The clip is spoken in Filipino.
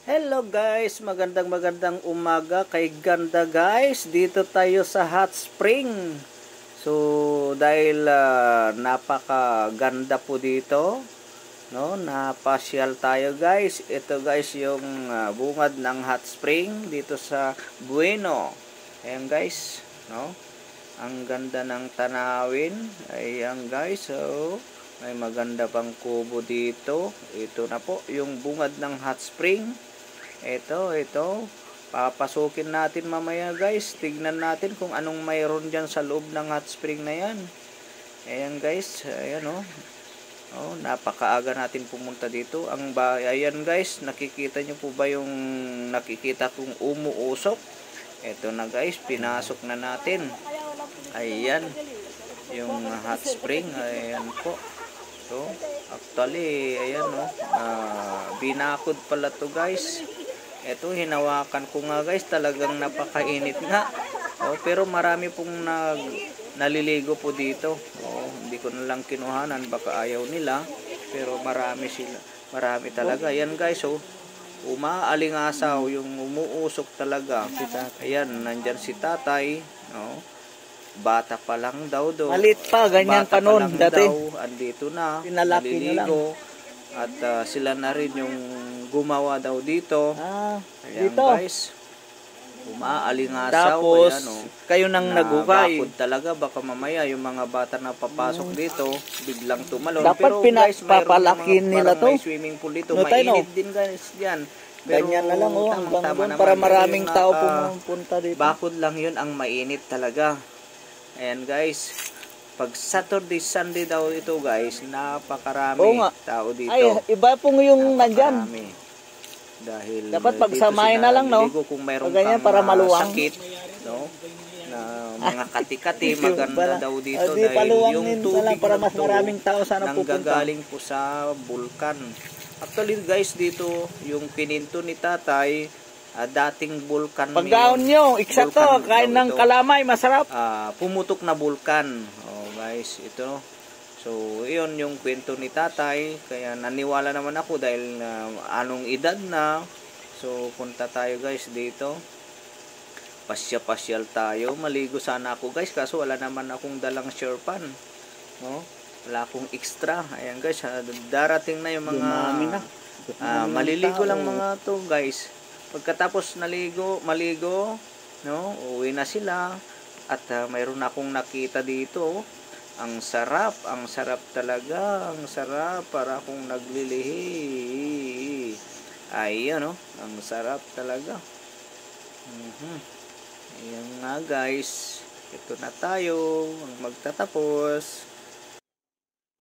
Hello guys, magandang umaga kay ganda guys. Dito tayo sa hot spring. So dahil napakaganda po dito, no? Napasyal tayo guys. Ito guys yung bungad ng hot spring dito sa Bueno. Ayan guys, no? Ang ganda ng tanawin. Ayan guys, so may maganda pang kubo dito. Ito na po yung bungad ng hot spring. Ito. Papasukin natin mamaya guys. Tignan natin kung anong mayroon dyan sa loob ng hot spring na yan. Ayan guys. Ayan o. Oh, napakaaga natin pumunta dito. Ayan guys. Nakikita nyo po ba yung nakikita kong umuusok? Ito na guys. Pinasok na natin. Ayan. Yung hot spring. Ayan po. So, actually, ayan o. Binakod pala to guys. Ito, hinawakan ko nga guys, talagang napakainit nga. Pero marami pong naliligo po dito. Hindi ko na lang kinuhanan, baka ayaw nila. Pero marami sila, marami talaga. Ayan guys, umaalingasaw, yung umuusok talaga. Ayan, nandyan si tatay. Bata pa lang daw doon. Malit pa, ganyan pa noon dati. Andito na, pinalaki naliligo. At sila na rin yung gumawa daw dito. Ayan dito. guys. Umaalingasaw. Tapos, ayan, kayo nang nagukay. Bakod talaga. Baka mamaya yung mga bata na papasok dito, biglang tumalon. Dapat pero guys, papalakin nila to. May swimming pool dito. No, mainit din guys yan. Pero, ganyan na lang tama naman, para maraming tao pumunta dito. Bakod lang yun ang mainit talaga. Ayan guys. Pag Saturday, Sunday daw ito guys, napakarami tao dito. Ay, iba pong yung nandyan. Dahil dapat pagsamahin na lang, no? Kung mayroon ganyan, kang para maluwang sakit, no? Na mga kati-kati, maganda daw dito. Dahil yung tubig para mas maraming tao sana pupunta. nanggagaling po sa bulkan. Actually guys, dito yung pininto ni tatay, dating bulkan. Paggaon nyo, eksakto, kain ng kalamay, masarap. Pumutok na bulkan. Guys, ito. So, iyon yung kwento ni tatay. Kaya naniwala naman ako dahil anong edad na. So, punta tayo guys dito. Pasya-pasyal tayo. Maligo sana ako guys. Kaso wala naman akong dalang sherpan. No? Wala akong extra. Ayan guys. Darating na yung mga maliligo lang mga to guys. Pagkatapos maligo, no? Uwi na sila. At mayroon akong nakita dito. Ang sarap talaga. Ang sarap, para akong naglilihi. Ayun, no? Ang sarap talaga. Ayan nga guys. Ito na tayo. Magtatapos.